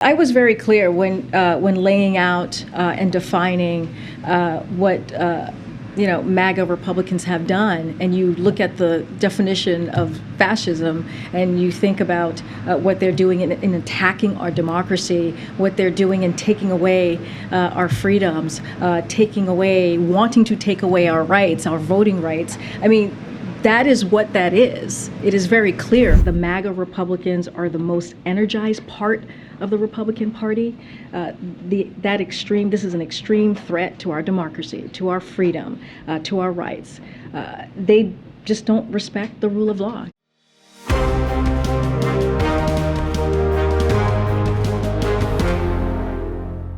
I was very clear when laying out and defining what MAGA Republicans have done, and you look at the definition of fascism, and you think about what they're doing in attacking our democracy, what they're doing in taking away our freedoms, wanting to take away our rights, our voting rights. I mean, that is what that is. It is very clear. The MAGA Republicans are the most energized part of the Republican Party. This is an extreme threat to our democracy, to our freedom, to our rights. They just don't respect the rule of law.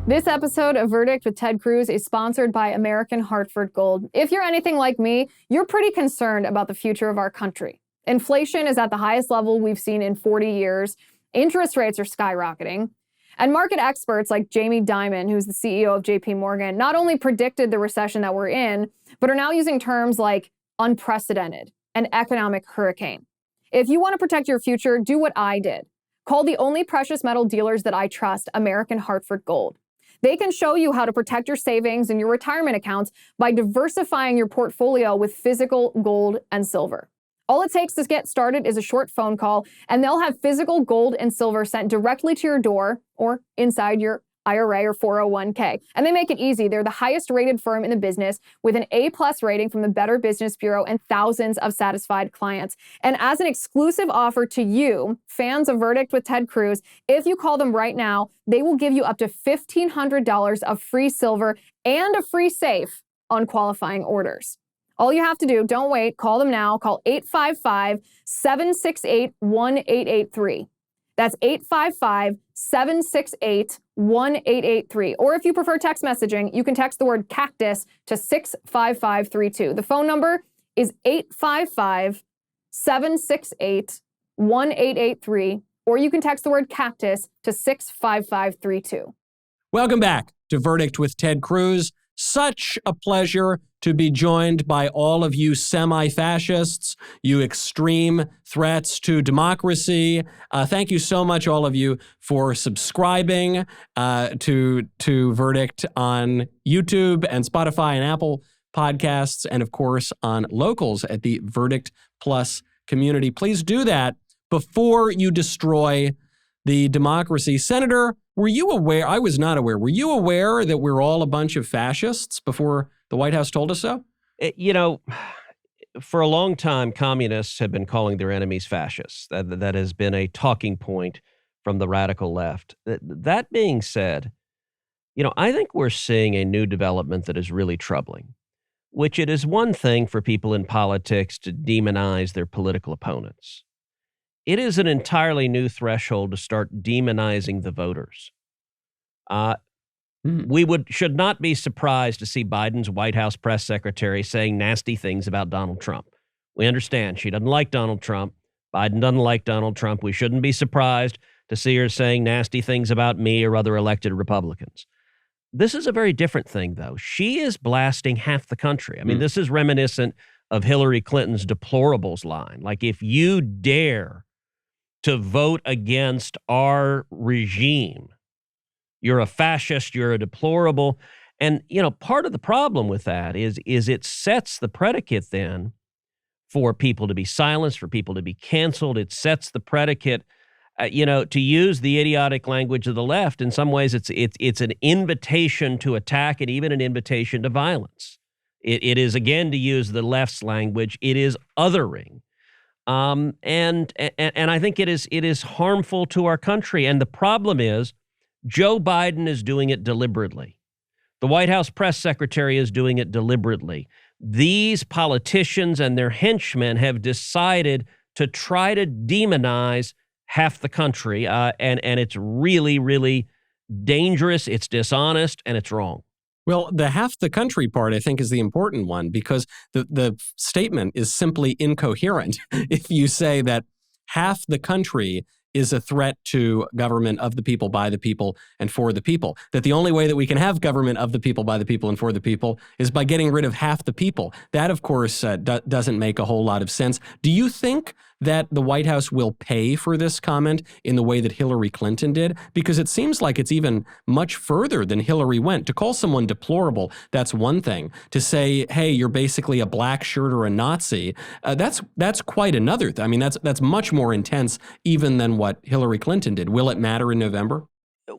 This episode of Verdict with Ted Cruz is sponsored by American Hartford Gold. If you're anything like me, you're pretty concerned about the future of our country. Inflation is at the highest level we've seen in 40 years. Interest rates are skyrocketing. And market experts like Jamie Dimon, who's the CEO of JP Morgan, not only predicted the recession that we're in, but are now using terms like unprecedented and economic hurricane. If you want to protect your future, do what I did. Call the only precious metal dealers that I trust, American Hartford Gold. They can show you how to protect your savings and your retirement accounts by diversifying your portfolio with physical gold and silver. All it takes to get started is a short phone call, and they'll have physical gold and silver sent directly to your door or inside your IRA or 401k. And they make it easy. They're the highest rated firm in the business with an A+ rating from the Better Business Bureau and thousands of satisfied clients. And as an exclusive offer to you, fans of Verdict with Ted Cruz, if you call them right now, they will give you up to $1,500 of free silver and a free safe on qualifying orders. All you have to do, don't wait, call them now. Call 855-768-1883. That's 855-768-1883. Or if you prefer text messaging, you can text the word CACTUS to 65532. The phone number is 855-768-1883. Or you can text the word CACTUS to 65532. Welcome back to Verdict with Ted Cruz. Such a pleasure to be joined by all of you semi-fascists, you extreme threats to democracy. Thank you so much, all of you, for subscribing to Verdict on YouTube and Spotify and Apple Podcasts, and of course on Locals at the Verdict Plus community. Please do that before you destroy the democracy. Senator, were you aware? I was not aware. Were you aware that we're all a bunch of fascists before the White House told us so? For a long time, communists have been calling their enemies fascists. That has been a talking point from the radical left. That being said, I think we're seeing a new development that is really troubling, which it is one thing for people in politics to demonize their political opponents. It is an entirely new threshold to start demonizing the voters. We should not be surprised to see Biden's White House press secretary saying nasty things about Donald Trump. We understand she doesn't like Donald Trump. Biden doesn't like Donald Trump. We shouldn't be surprised to see her saying nasty things about me or other elected Republicans. This is a very different thing, though. She is blasting half the country. I mean, this is reminiscent of Hillary Clinton's deplorables line. Like, if you dare to vote against our regime, you're a fascist, you're a deplorable. And, part of the problem with that is it sets the predicate then for people to be silenced, for people to be canceled. It sets the predicate, to use the idiotic language of the left. In some ways, it's an invitation to attack and even an invitation to violence. It is, again, to use the left's language, it is othering. And I think it is harmful to our country. And the problem is Joe Biden is doing it deliberately. The White House press secretary is doing it deliberately. These politicians and their henchmen have decided to try to demonize half the country. And it's really, really dangerous. It's dishonest and it's wrong. Well, the half the country part, I think, is the important one, because the statement is simply incoherent. If you say that half the country is a threat to government of the people, by the people, and for the people, that the only way that we can have government of the people, by the people, and for the people is by getting rid of half the people. That, of course, doesn't make a whole lot of sense. Do you think that the White House will pay for this comment in the way that Hillary Clinton did? Because it seems like it's even much further than Hillary went. To call someone deplorable, that's one thing. To say, hey, you're basically a black shirt or a Nazi, that's quite another. I mean, that's much more intense even than what Hillary Clinton did. Will it matter in November?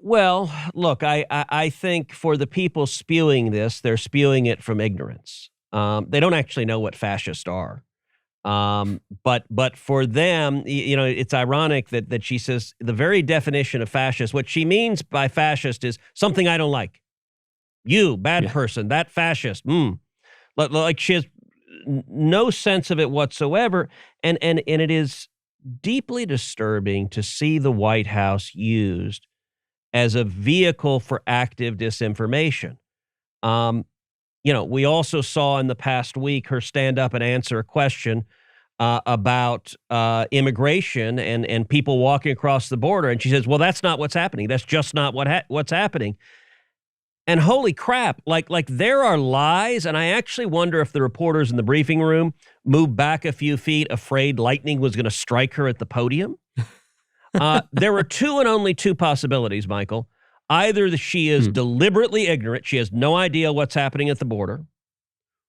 Well, look, I think for the people spewing this, they're spewing it from ignorance. They don't actually know what fascists are. But for them, it's ironic that she says the very definition of fascist, what she means by fascist is something I don't like. You, bad person, that fascist. Like she has no sense of it whatsoever. And it is deeply disturbing to see the White House used as a vehicle for active disinformation. We also saw in the past week her stand up and answer a question about immigration and people walking across the border. And she says, well, that's not what's happening. That's just not what's happening. And holy crap, like there are lies. And I actually wonder if the reporters in the briefing room moved back a few feet, afraid lightning was going to strike her at the podium. There were two and only two possibilities, Michael. Either she is deliberately ignorant, she has no idea what's happening at the border,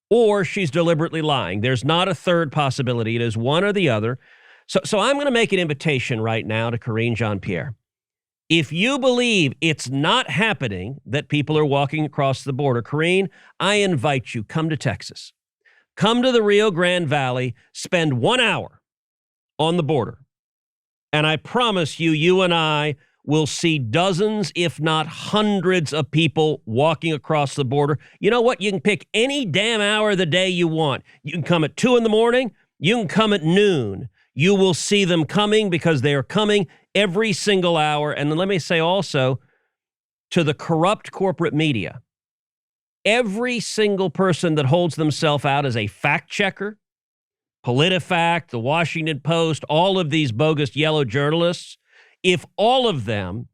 or she's deliberately lying. There's not a third possibility. It is one or the other. So I'm going to make an invitation right now to Karine Jean-Pierre. If you believe it's not happening, that people are walking across the border, Karine, I invite you, come to Texas. Come to the Rio Grande Valley, spend 1 hour on the border. And I promise you, you and I will see dozens, if not hundreds of people walking across the border. You know what? You can pick any damn hour of the day you want. You can come at 2 a.m. You can come at noon. You will see them coming because they are coming every single hour. And then let me say also to the corrupt corporate media, every single person that holds themselves out as a fact checker, PolitiFact, the Washington Post, all of these bogus yellow journalists, if all of them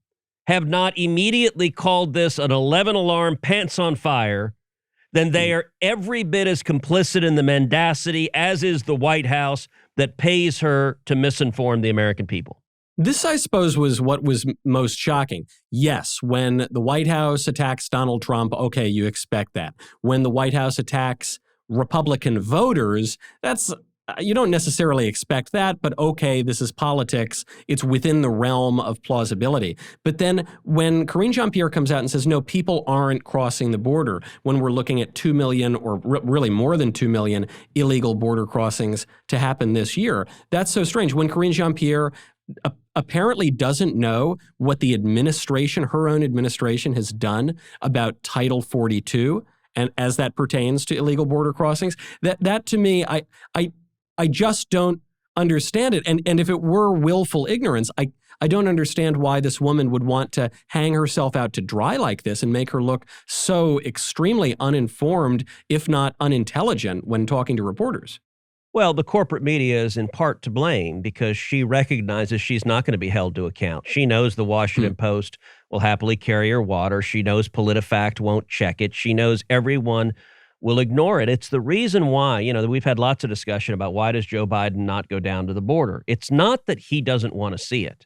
have not immediately called this an 11 alarm pants on fire, then they are every bit as complicit in the mendacity as is the White House that pays her to misinform the American people. This, I suppose, was what was most shocking. Yes, when the White House attacks Donald Trump, okay, you expect that. When the White House attacks Republican voters, you don't necessarily expect that, but okay, this is politics. It's within the realm of plausibility. But then when Karine Jean-Pierre comes out and says, no, people aren't crossing the border, when we're looking at 2 million or really more than 2 million illegal border crossings to happen this year, that's so strange. When Karine Jean-Pierre apparently doesn't know what the administration, her own administration, has done about Title 42, and as that pertains to illegal border crossings, that to me, I just don't understand it. And if it were willful ignorance, I don't understand why this woman would want to hang herself out to dry like this and make her look so extremely uninformed, if not unintelligent, when talking to reporters. Well, the corporate media is in part to blame because she recognizes she's not going to be held to account. She knows the Washington Post will happily carry her water. She knows PolitiFact won't check it. She knows everyone will ignore it. It's the reason why, we've had lots of discussion about why does Joe Biden not go down to the border? It's not that he doesn't want to see it.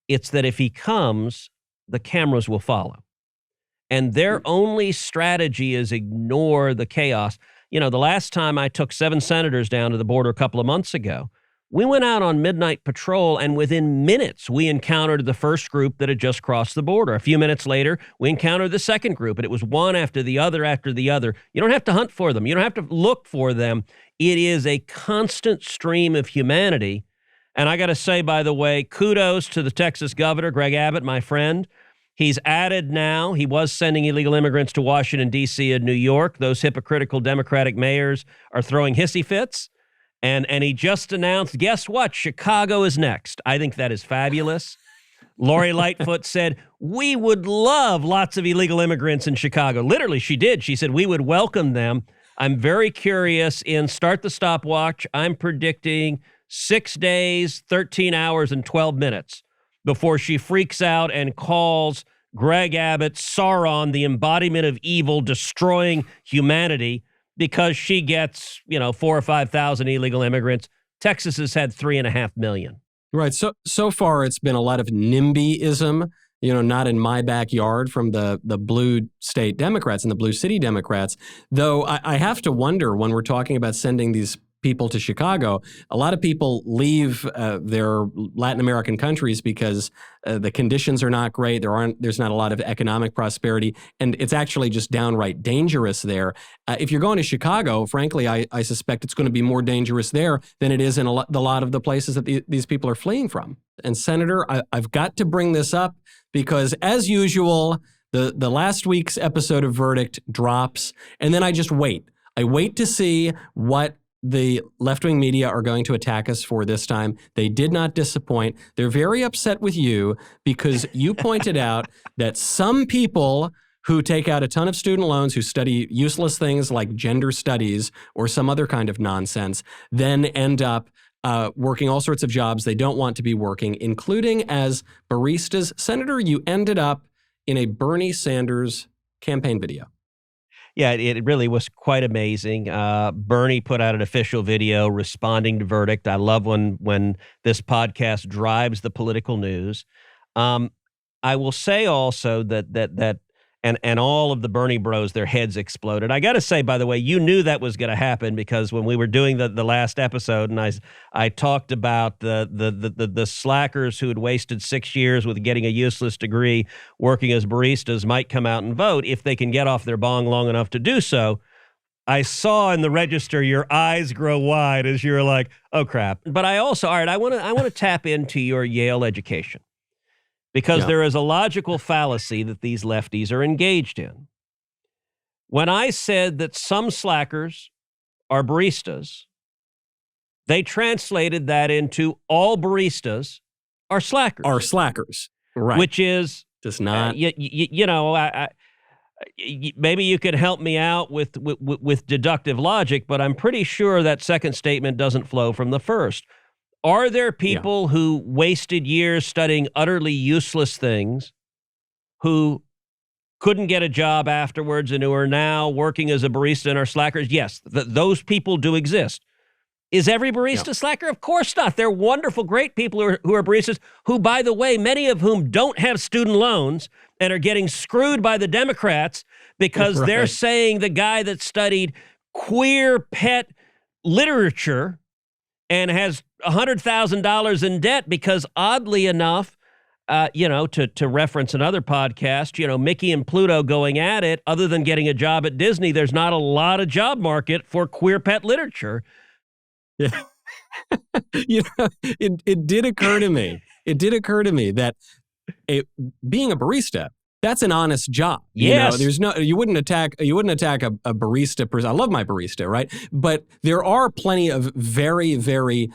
It's that if he comes, the cameras will follow. And their only strategy is ignore the chaos. The last time I took 7 senators down to the border a couple of months ago, we went out on midnight patrol, and within minutes, we encountered the first group that had just crossed the border. A few minutes later, we encountered the second group, and it was one after the other after the other. You don't have to hunt for them. You don't have to look for them. It is a constant stream of humanity. And I got to say, by the way, kudos to the Texas governor, Greg Abbott, my friend. He's added now, he was sending illegal immigrants to Washington, D.C. and New York. Those hypocritical Democratic mayors are throwing hissy fits. And he just announced, guess what? Chicago is next. I think that is fabulous. Lori Lightfoot said, we would love lots of illegal immigrants in Chicago. Literally, she did. She said, we would welcome them. I'm very curious. In Start the Stopwatch, I'm predicting 6 days, 13 hours, and 12 minutes before she freaks out and calls Greg Abbott Sauron, the embodiment of evil, destroying humanity, because she gets, 4,000 or 5,000 illegal immigrants Texas has had 3.5 million. Right. So far, it's been a lot of NIMBYism, not in my backyard from the blue state Democrats and the blue city Democrats. Though I have to wonder when we're talking about sending these people to Chicago, a lot of people leave their Latin American countries because the conditions are not great. There's not a lot of economic prosperity, and it's actually just downright dangerous there. If you're going to Chicago, frankly, I suspect it's going to be more dangerous there than it is in the lot of the places that these people are fleeing from. And Senator, I've got to bring this up because, as usual, the last week's episode of Verdict drops, and then I just wait. I wait to see what the left-wing media are going to attack us for this time. They did not disappoint. They're very upset with you because you pointed out that some people who take out a ton of student loans, who study useless things like gender studies or some other kind of nonsense, then end up working all sorts of jobs they don't want to be working, including as baristas. Senator, you ended up in a Bernie Sanders campaign video. Yeah, it really was quite amazing. Bernie put out an official video responding to Verdict. I love when this podcast drives the political news. I will say also that and all of the Bernie bros, their heads exploded. I got to say, by the way, you knew that was going to happen because when we were doing the last episode, and I talked about the slackers who had wasted 6 years with getting a useless degree working as baristas might come out and vote if they can get off their bong long enough to do so. I saw in the register your eyes grow wide as you were like, oh crap. But I also, all right, I want to tap into your Yale education. Because there is a logical fallacy that these lefties are engaged in. When I said that some slackers are baristas, they translated that into all baristas are slackers. Are slackers, right. Which is... Does not... maybe you could help me out with deductive logic, but I'm pretty sure that second statement doesn't flow from the first. Are there people who wasted years studying utterly useless things, who couldn't get a job afterwards and who are now working as a barista and are slackers? Yes, those people do exist. Is every barista slacker? Of course not. They're wonderful, great people who are baristas, who, by the way, many of whom don't have student loans and are getting screwed by the Democrats because they're saying the guy that studied queer pet literature and has $100,000 in debt because, oddly enough, to reference another podcast, Mickey and Pluto going at it, other than getting a job at Disney, there's not a lot of job market for queer pet literature. Yeah. It did occur to me. It did occur to me that being a barista, that's an honest job. Yes. You wouldn't attack a barista person. I love my barista, right? But there are plenty of very, very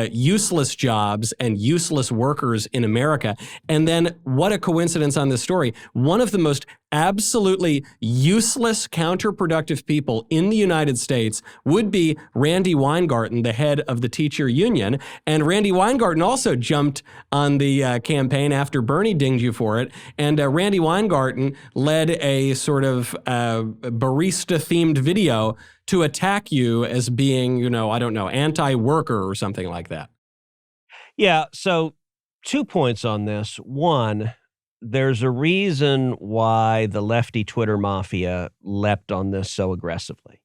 useless jobs and useless workers in America. And then what a coincidence on this story. One of the most absolutely useless, counterproductive people in the United States would be Randy Weingarten, the head of the teacher union. And Randy Weingarten also jumped on the campaign after Bernie dinged you for it. And Randy Weingarten led a sort of barista-themed video to attack you as being, anti-worker or something like that. Yeah, so 2 points on this. One, there's a reason why the lefty Twitter mafia leapt on this so aggressively,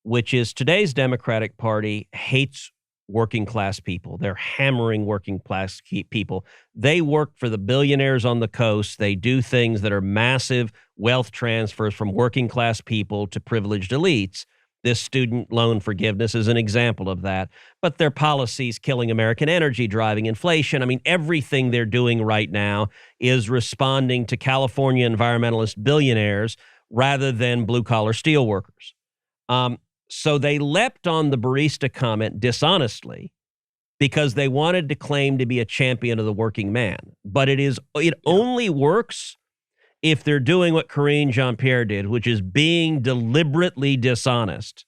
which is today's Democratic Party hates working class people. They're hammering working class people. They work for the billionaires on the coast. They do things that are massive wealth transfers from working class people to privileged elites. This student loan forgiveness is an example of that. But their policies killing American energy, driving inflation. I mean, everything they're doing right now is responding to California environmentalist billionaires rather than blue-collar steel workers. So they leapt on the barista comment dishonestly because they wanted to claim to be a champion of the working man. But it only works if they're doing what Karine Jean-Pierre did, which is being deliberately dishonest.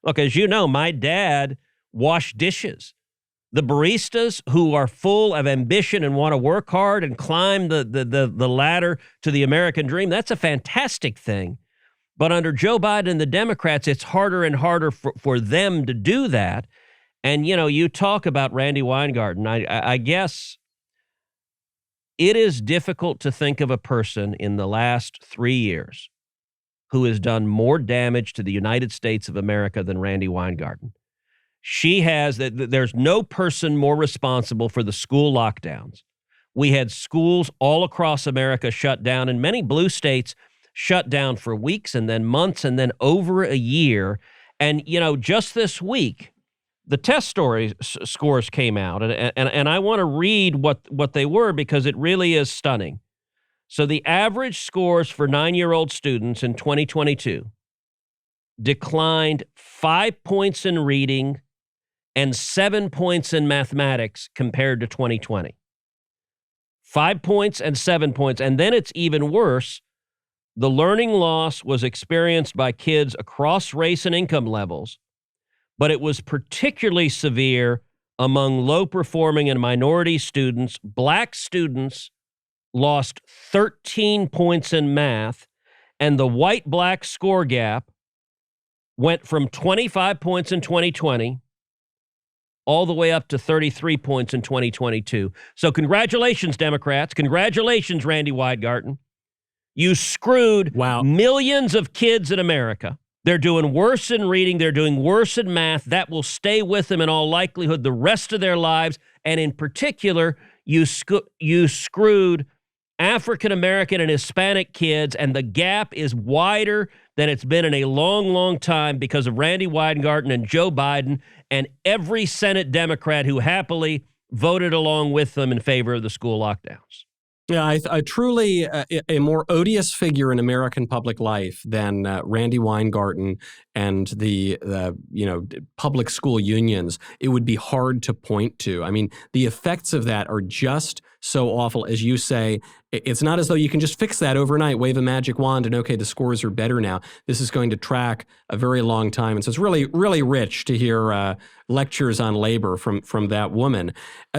Look, as you know, my dad washed dishes. The baristas who are full of ambition and want to work hard and climb the ladder to the American dream, that's a fantastic thing. But under Joe Biden and the Democrats, it's harder and harder for them to do that. And, you talk about Randy Weingarten. I guess it is difficult to think of a person in the last 3 years who has done more damage to the United States of America than Randy Weingarten. She has, there's no person more responsible for the school lockdowns. We had schools all across America shut down, and many blue states shut down for weeks and then months and then over a year. And, just this week, the test scores came out, and I want to read what they were because it really is stunning. So the average scores for 9-year-old students in 2022 declined 5 points in reading and 7 points in mathematics compared to 2020. 5 points and 7 points. And then it's even worse. The learning loss was experienced by kids across race and income levels, but it was particularly severe among low-performing and minority students. Black students lost 13 points in math, and the white-black score gap went from 25 points in 2020 all the way up to 33 points in 2022. So congratulations, Democrats. Congratulations, Randy Weingarten. You screwed millions of kids in America. They're doing worse in reading. They're doing worse in math. That will stay with them in all likelihood the rest of their lives. And in particular, you screwed African-American and Hispanic kids, and the gap is wider than it's been in a long, long time because of Randy Weingarten and Joe Biden and every Senate Democrat who happily voted along with them in favor of the school lockdowns. Yeah, I truly a more odious figure in American public life than Randy Weingarten and the public school unions. It would be hard to point to. I mean, the effects of that are just so awful. As you say, it's not as though you can just fix that overnight, wave a magic wand, and okay, the scores are better now. This is going to track a very long time, and so it's really, really rich to hear lectures on labor from that woman.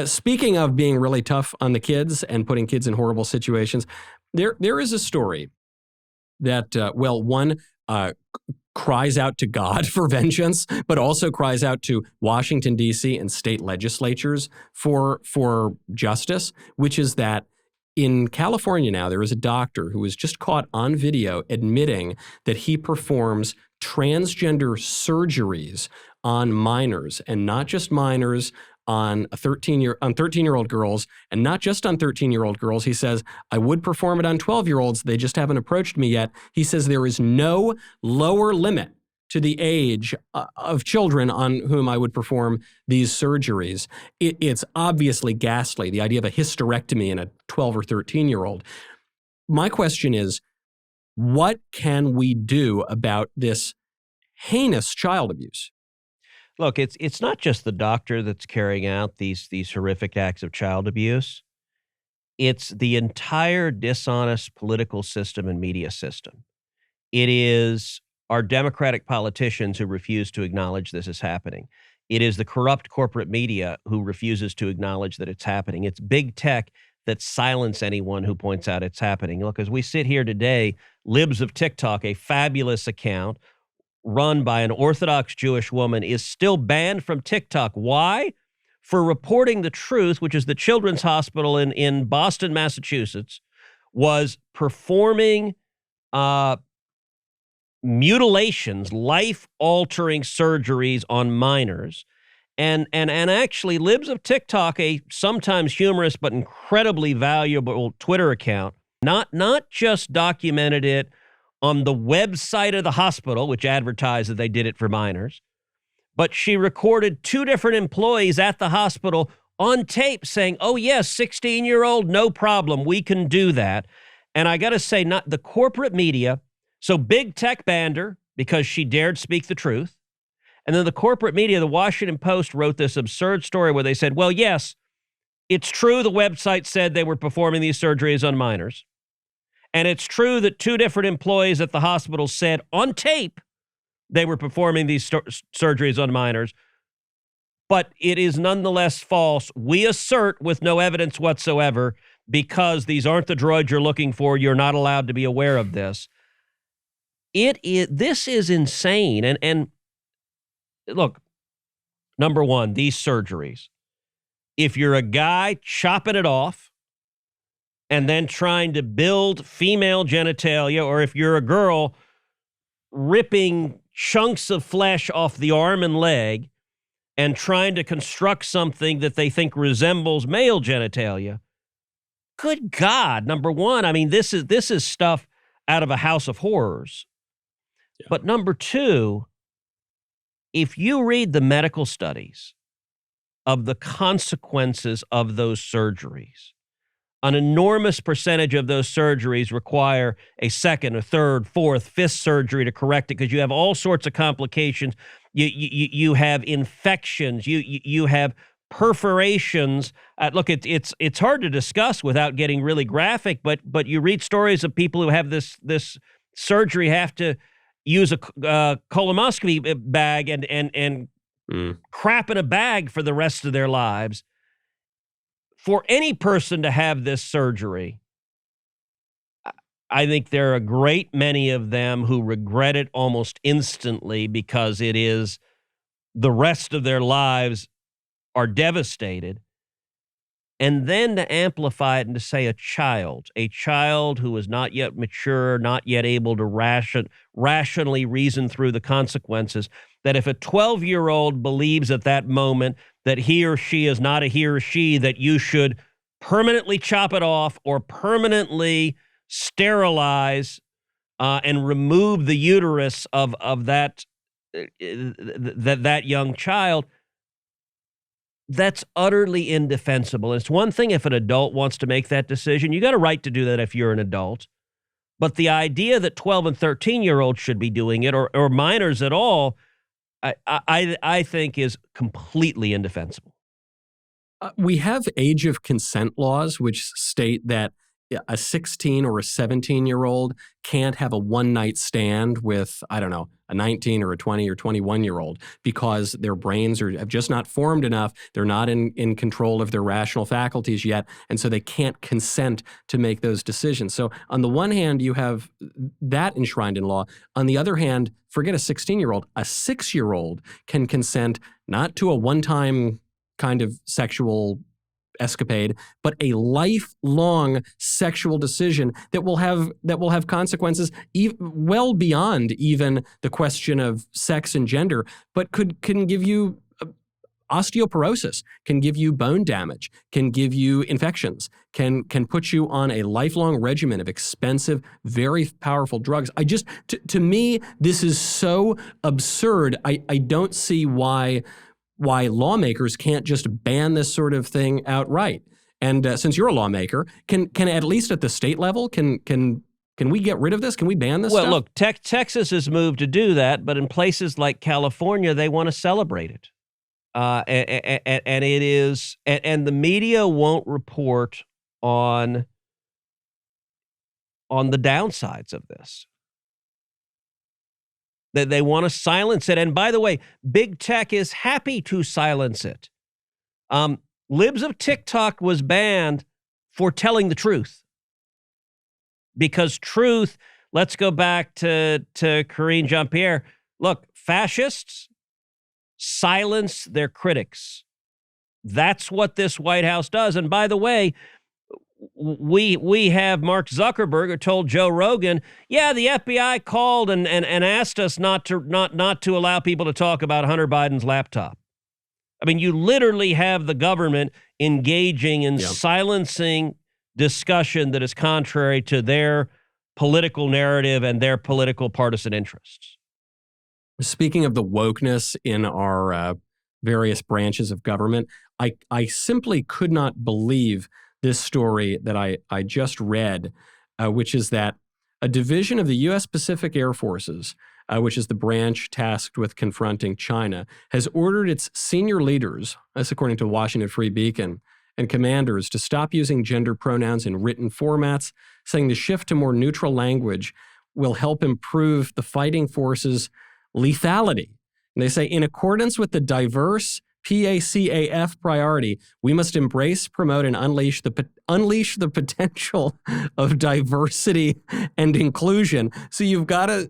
Speaking of being really tough on the kids and putting kids in horrible situations, there is a story that one cries out to God for vengeance, but also cries out to Washington, D.C. and state legislatures for justice, which is that in California now, there is a doctor who was just caught on video admitting that he performs transgender surgeries on minors, and not just minors, on 13-year-old girls, and not just on 13-year-old girls. He says, I would perform it on 12-year-olds. They just haven't approached me yet. He says there is no lower limit to the age of children on whom I would perform these surgeries. It's obviously ghastly, the idea of a hysterectomy in a 12 or 13-year-old. My question is, what can we do about this heinous child abuse? Look, it's not just the doctor that's carrying out these horrific acts of child abuse. It's the entire dishonest political system and media system. It is our Democratic politicians who refuse to acknowledge this is happening. It is the corrupt corporate media who refuses to acknowledge that it's happening. It's big tech that silence anyone who points out it's happening. Look, as we sit here today, Libs of TikTok, a fabulous account run by an Orthodox Jewish woman, is still banned from TikTok. Why? For reporting the truth, which is the Children's Hospital in Boston, Massachusetts, was performing mutilations, life-altering surgeries on minors. And actually, Libs of TikTok, a sometimes humorous but incredibly valuable Twitter account, not just documented it on the website of the hospital, which advertised that they did it for minors, but she recorded 2 different employees at the hospital on tape saying, oh, yes, 16-year-old, no problem, we can do that. And I got to say, not the corporate media, so big tech banned her because she dared speak the truth. And then the corporate media, the Washington Post, wrote this absurd story where they said, well, yes, it's true the website said they were performing these surgeries on minors. And it's true that 2 different employees at the hospital said on tape they were performing these surgeries on minors. But it is nonetheless false. We assert with no evidence whatsoever, because these aren't the droids you're looking for. You're not allowed to be aware of this. This is insane. And look, Number one, these surgeries. If you're a guy chopping it off and then trying to build female genitalia, or if you're a girl ripping chunks of flesh off the arm and leg and trying to construct something that they think resembles male genitalia, good God, number one, I mean, this is stuff out of a house of horrors. Yeah. But number two, if you read the medical studies of the consequences of those surgeries, an enormous percentage of those surgeries require a second, a third, fourth, fifth surgery to correct it because you have all sorts of complications. You have infections. You have perforations. Look, it's hard to discuss without getting really craftic, but you read stories of people who have this surgery have to use a colonoscopy bag and crap in a bag for the rest of their lives. For any person to have this surgery, I think there are a great many of them who regret it almost instantly because it is the rest of their lives are devastated. And then to amplify it and to say a child who is not yet mature, not yet able to rationally reason through the consequences, that if a 12-year-old believes at that moment that he or she is not a he or she, that you should permanently chop it off or permanently sterilize and remove the uterus of that young child, that's utterly indefensible. It's one thing if an adult wants to make that decision. You got a right to do that if you're an adult. But the idea that 12 and 13-year-olds should be doing it, or minors at all, I think is completely indefensible. We have age of consent laws, which state that a 16 or a 17-year-old can't have a one-night stand with, I don't know, a 19 or a 20 or 21-year-old because their brains have just not formed enough. They're not in control of their rational faculties yet, and so they can't consent to make those decisions. So on the one hand, you have that enshrined in law. On the other hand, forget a 16-year-old. A 6-year-old can consent not to a one-time kind of sexual escapade, but a lifelong sexual decision that will have consequences well beyond even the question of sex and gender, but can give you osteoporosis, can give you bone damage, can give you infections, can put you on a lifelong regimen of expensive, very powerful drugs. To me, this is so absurd. I don't see why lawmakers can't just ban this sort of thing outright. And since you're a lawmaker, can at least at the state level, can we get rid of this? Can we ban this stuff? Well, look, Texas has moved to do that, but in places like California, they want to celebrate it. And it is, and the media won't report on the downsides of this. That they want to silence it. And by the way, big tech is happy to silence it. Libs of TikTok was banned for telling the truth. Because truth, let's go back to Karine Jean-Pierre. Look, fascists silence their critics. That's what this White House does. And by the way, we have Mark Zuckerberg who told Joe Rogan, yeah, the FBI called and asked us not to allow people to talk about Hunter Biden's laptop. I mean, you literally have the government engaging in silencing discussion that is contrary to their political narrative and their political partisan interests. Speaking of the wokeness in our various branches of government, I simply could not believe this story that I just read, which is that a division of the U.S. Pacific Air Forces, which is the branch tasked with confronting China, has ordered its senior leaders, that's according to Washington Free Beacon, and commanders to stop using gender pronouns in written formats, saying the shift to more neutral language will help improve the fighting forces' lethality. And they say, in accordance with the diverse, PACAF priority. We must embrace, promote, and unleash the potential of diversity and inclusion. So you've got to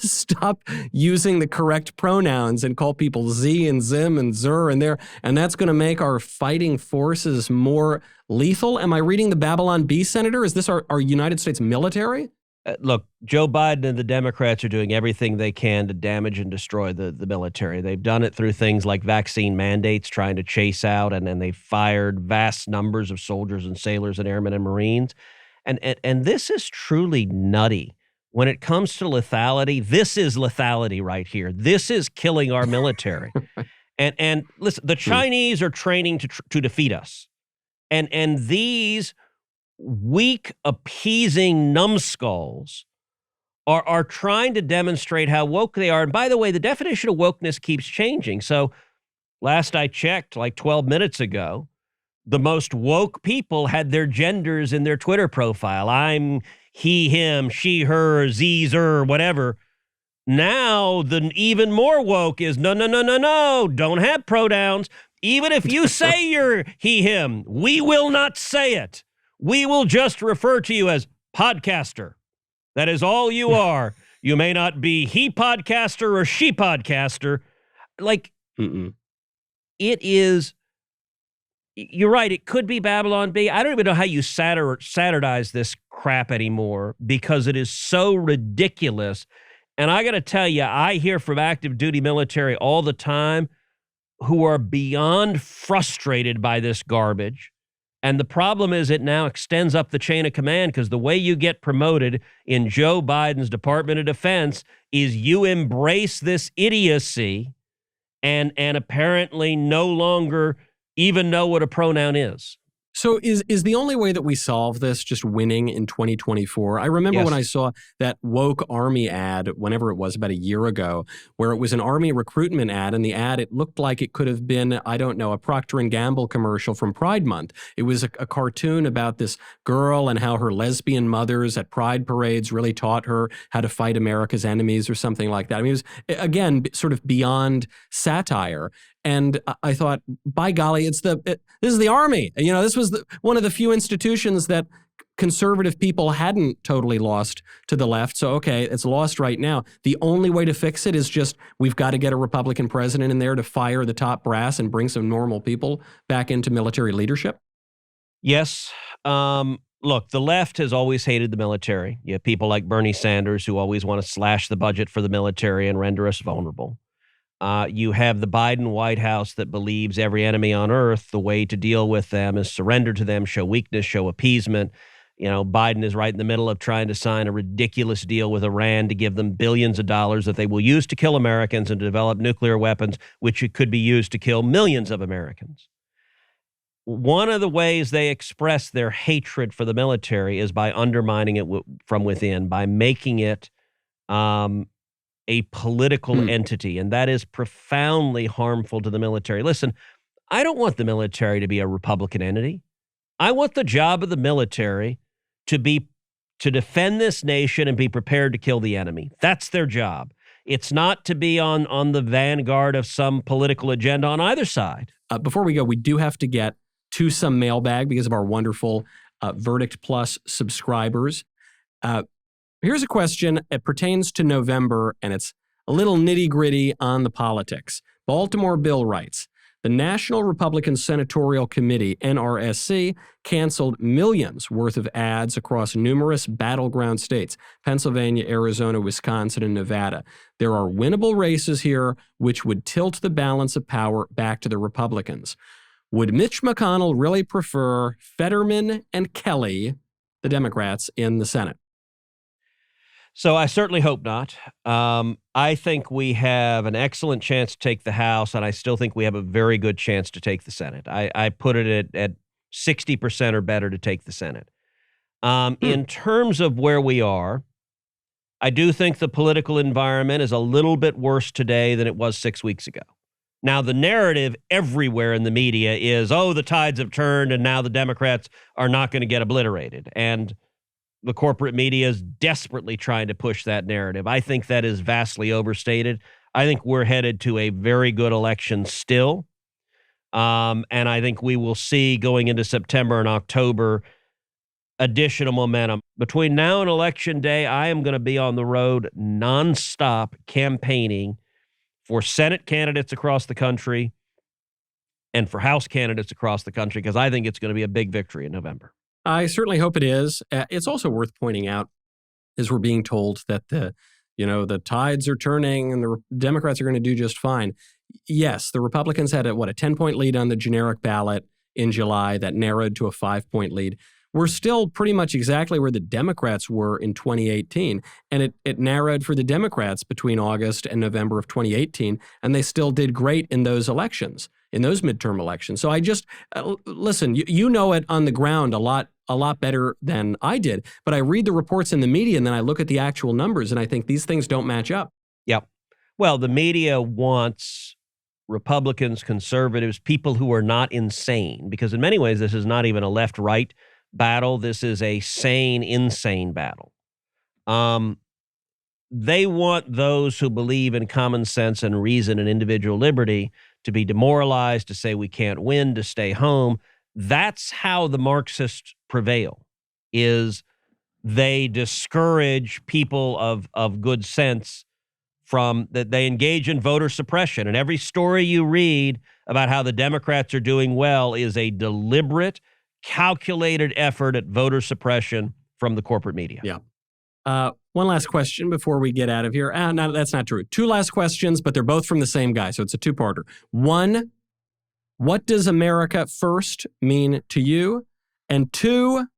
stop using the correct pronouns and call people Z and Zim and Zer and there, and that's going to make our fighting forces more lethal. Am I reading the Babylon Bee, Senator? Is this our United States military? Look, Joe Biden and the Democrats are doing everything they can to damage and destroy the military. They've done it through things like vaccine mandates, trying to chase out, and then they fired vast numbers of soldiers and sailors and airmen and Marines. And this is truly nutty. When it comes to lethality, this is lethality right here. This is killing our military. and listen, the Chinese are training to defeat us. And these weak, appeasing numbskulls are trying to demonstrate how woke they are. And by the way, the definition of wokeness keeps changing. So last I checked, like 12 minutes ago, the most woke people had their genders in their Twitter profile. I'm he, him, she, her, Z, zer, whatever. Now, the even more woke is no, don't have pronouns. Even if you say you're he, him, we will not say it. We will just refer to you as podcaster. That is all you are. You may not be he podcaster or she podcaster. Like, it is, you're right, it could be Babylon Bee. I don't even know how you satirize this crap anymore because it is so ridiculous. And I got to tell you, I hear from active duty military all the time who are beyond frustrated by this garbage. And the problem is it now extends up the chain of command because the way you get promoted in Joe Biden's Department of Defense is you embrace this idiocy and apparently no longer even know what a pronoun is. So is the only way that we solve this just winning in 2024? I remember when I saw that woke Army ad, whenever it was, about a year ago, where it was an Army recruitment ad, and the ad, it looked like it could have been, I don't know, a Procter & Gamble commercial from Pride Month. It was a cartoon about this girl and how her lesbian mothers at Pride parades really taught her how to fight America's enemies or something like that. I mean, it was, again, sort of beyond satire. And I thought, by golly, this is the Army. You know, this was one of the few institutions that conservative people hadn't totally lost to the left. So, okay, it's lost right now. The only way to fix it is just we've got to get a Republican president in there to fire the top brass and bring some normal people back into military leadership. Yes. Look, the left has always hated the military. You have people like Bernie Sanders who always want to slash the budget for the military and render us vulnerable. You have the Biden White House that believes every enemy on earth, the way to deal with them is surrender to them, show weakness, show appeasement. You know, Biden is right in the middle of trying to sign a ridiculous deal with Iran to give them billions of dollars that they will use to kill Americans and to develop nuclear weapons, which could be used to kill millions of Americans. One of the ways they express their hatred for the military is by undermining it from within, by making it a political entity, and that is profoundly harmful to the military. Listen, I don't want the military to be a Republican entity. I want the job of the military to defend this nation and be prepared to kill the enemy. That's their job. It's not to be on the vanguard of some political agenda on either side. Before we go, we do have to get to some mailbag because of our wonderful Verdict Plus subscribers. Here's a question. It pertains to November, and it's a little nitty-gritty on the politics. Baltimore Bill writes, the National Republican Senatorial Committee, NRSC, canceled millions worth of ads across numerous battleground states, Pennsylvania, Arizona, Wisconsin, and Nevada. There are winnable races here which would tilt the balance of power back to the Republicans. Would Mitch McConnell really prefer Fetterman and Kelly, the Democrats, in the Senate? So I certainly hope not. I think we have an excellent chance to take the House, and I still think we have a very good chance to take the Senate. I put it at 60% or better to take the Senate. In terms of where we are, I do think the political environment is a little bit worse today than it was 6 weeks ago. Now, the narrative everywhere in the media is, oh, the tides have turned, and now the Democrats are not going to get obliterated. And the corporate media is desperately trying to push that narrative. I think that is vastly overstated. I think we're headed to a very good election still. And I think we will see going into September and October additional momentum. Between now and Election Day, I am going to be on the road nonstop campaigning for Senate candidates across the country and for House candidates across the country, because I think it's going to be a big victory in November. I certainly hope it is. It's also worth pointing out, as we're being told that the tides are turning and the Democrats are going to do just fine. Yes, the Republicans had a 10-point lead on the generic ballot in July that narrowed to a 5-point lead. We're still pretty much exactly where the Democrats were in 2018. And it narrowed for the Democrats between August and November of 2018. And they still did great in those elections, in those midterm elections. So I just, listen, you know it on the ground a lot better than I did. But I read the reports in the media and then I look at the actual numbers and I think these things don't match up. Yep. Well, the media wants Republicans, conservatives, people who are not insane, because in many ways, this is not even a left-right battle. This is a sane, insane battle. They want those who believe in common sense and reason and individual liberty to be demoralized, to say we can't win, to stay home. That's how the Marxists prevail, is they discourage people of good sense from that. They engage in voter suppression. And every story you read about how the Democrats are doing well is a deliberate, calculated effort at voter suppression from the corporate media. Yeah. One last question before we get out of here. No, that's not true. Two last questions, but they're both from the same guy, so it's a two-parter. One, what does America first mean to you? And two,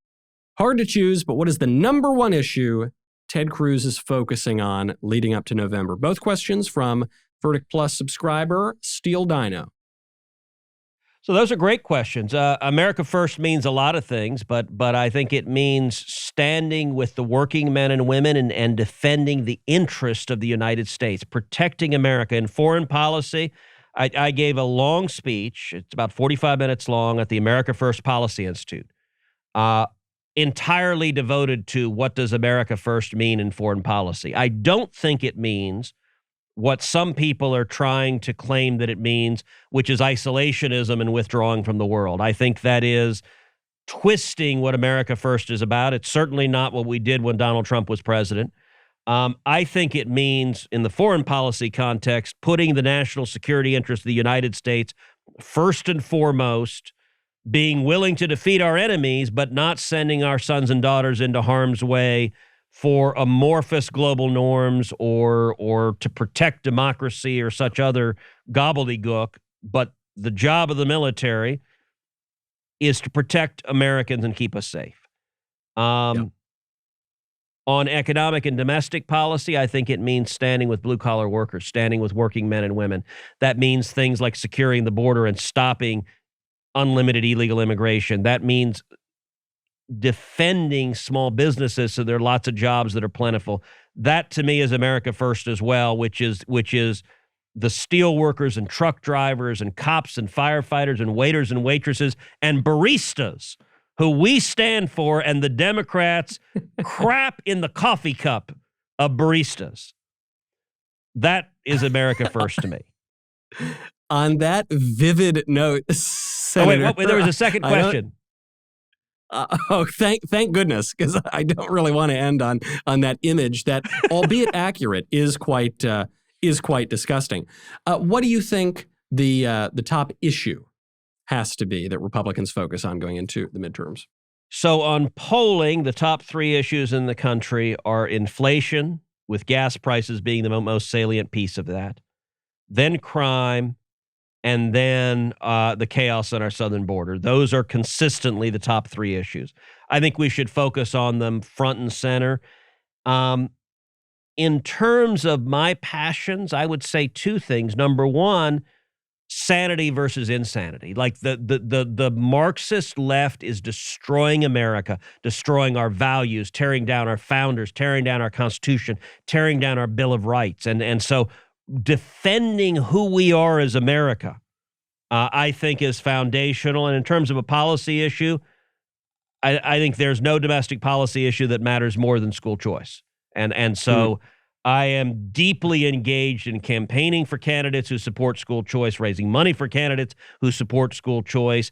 hard to choose, but what is the number one issue Ted Cruz is focusing on leading up to November? Both questions from Verdict Plus subscriber Steel Dino. So those are great questions. America First means a lot of things, but I think it means standing with the working men and women and defending the interest of the United States, protecting America. In foreign policy, I gave a long speech, it's about 45 minutes long, at the America First Policy Institute, entirely devoted to what does America First mean in foreign policy. I don't think it means what some people are trying to claim that it means, which is isolationism and withdrawing from the world. I think that is twisting what America First is about. It's certainly not what we did when Donald Trump was president. I think it means, in the foreign policy context, putting the national security interest of the United States first and foremost, being willing to defeat our enemies, but not sending our sons and daughters into harm's way for amorphous global norms or to protect democracy or such other gobbledygook. But the job of the military is to protect Americans and keep us safe. Yep. On economic and domestic policy, I think it means standing with blue-collar workers, standing with working men and women. That means things like securing the border and stopping unlimited illegal immigration. That means defending small businesses so there are lots of jobs that are plentiful. That, to me, is America First as well, which is the steel workers and truck drivers and cops and firefighters and waiters and waitresses and baristas who we stand for, and the Democrats crap in the coffee cup of baristas. That is America First to me. On that vivid note, Senator, wait, there was a second question. Thank goodness, because I don't really want to end on that image that, albeit accurate, is quite disgusting. What do you think the top issue has to be that Republicans focus on going into the midterms? So on polling, the top three issues in the country are inflation, with gas prices being the most salient piece of that, then crime, and then the chaos on our southern border. Those are consistently the top three issues. I think we should focus on them front and center. In terms of my passions, I would say two things. Number one, sanity versus insanity. Like the Marxist left is destroying America, destroying our values, tearing down our founders, tearing down our Constitution, tearing down our Bill of Rights. And so defending who we are as America, I think, is foundational. And in terms of a policy issue, I think there's no domestic policy issue that matters more than school choice. And so I am deeply engaged in campaigning for candidates who support school choice, raising money for candidates who support school choice,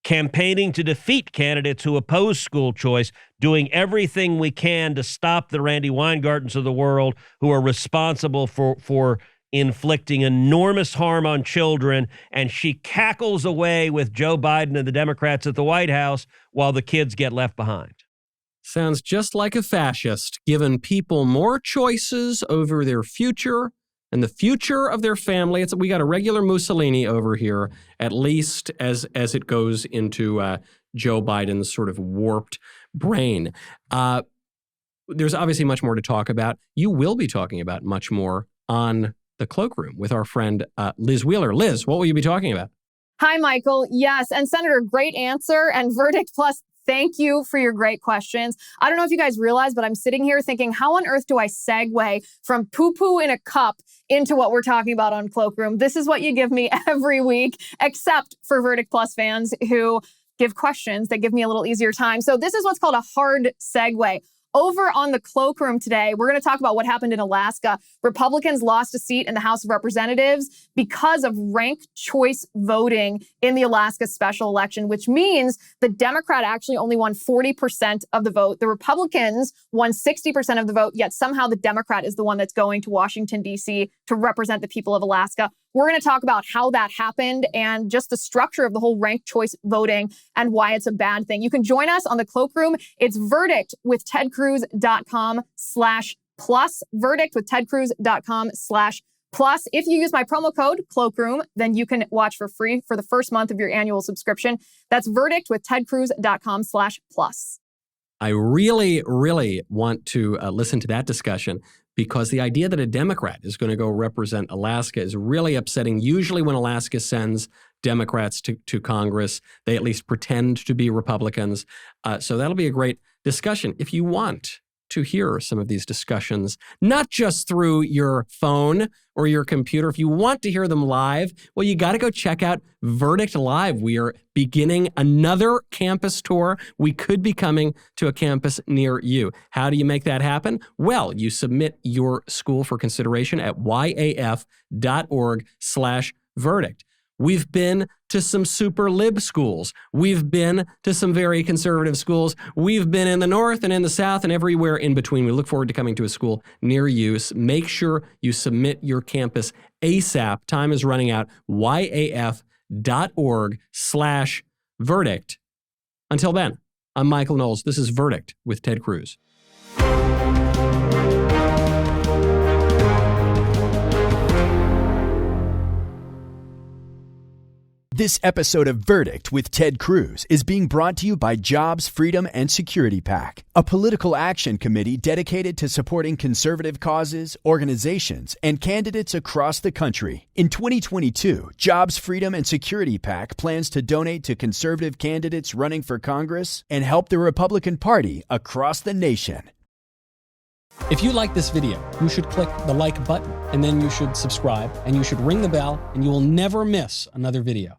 campaigning to defeat candidates who oppose school choice, doing everything we can to stop the Randy Weingartens of the world who are responsible for inflicting enormous harm on children. And she cackles away with Joe Biden and the Democrats at the White House while the kids get left behind. Sounds just like a fascist, giving people more choices over their future and the future of their family. We got a regular Mussolini over here, at least as it goes into Joe Biden's sort of warped brain. There's obviously much more to talk about. You will be talking about much more on the Cloakroom with our friend Liz Wheeler. Liz, what will you be talking about? Hi, Michael. Yes, and Senator, great answer. And Verdict Plus, thank you for your great questions. I don't know if you guys realize, but I'm sitting here thinking, how on earth do I segue from poo-poo in a cup into what we're talking about on Cloakroom? This is what you give me every week, except for Verdict Plus fans who give questions that give me a little easier time. So this is what's called a hard segue. Over on the Cloakroom today, we're going to talk about what happened in Alaska. Republicans lost a seat in the House of Representatives because of ranked choice voting in the Alaska special election, which means the Democrat actually only won 40% of the vote. The Republicans won 60% of the vote, yet somehow the Democrat is the one that's going to Washington, D.C. to represent the people of Alaska. We're going to talk about how that happened and just the structure of the whole ranked choice voting and why it's a bad thing. You can join us on the Cloakroom. It's verdictwithtedcruz.com/plus. Verdictwithtedcruz.com/plus. If you use my promo code Cloakroom, then you can watch for free for the first month of your annual subscription. That's verdictwithtedcruz.com/plus. I really, really want to listen to that discussion, because the idea that a Democrat is going to go represent Alaska is really upsetting. Usually when Alaska sends Democrats to Congress, they at least pretend to be Republicans. So that'll be a great discussion. If you want to hear some of these discussions, not just through your phone or your computer, if you want to hear them live, well, you got to go check out Verdict Live. We are beginning another campus tour. We could be coming to a campus near you. How do you make that happen? Well, you submit your school for consideration at yaf.org/verdict. We've been to some super lib schools. We've been to some very conservative schools. We've been in the North and in the South and everywhere in between. We look forward to coming to a school near you. Make sure you submit your campus ASAP. Time is running out. yaf.org/verdict. Until then, I'm Michael Knowles. This is Verdict with Ted Cruz. This episode of Verdict with Ted Cruz is being brought to you by Jobs, Freedom, and Security PAC, a political action committee dedicated to supporting conservative causes, organizations, and candidates across the country. In 2022, Jobs, Freedom, and Security PAC plans to donate to conservative candidates running for Congress and help the Republican Party across the nation. If you like this video, you should click the like button, and then you should subscribe, and you should ring the bell, and you will never miss another video.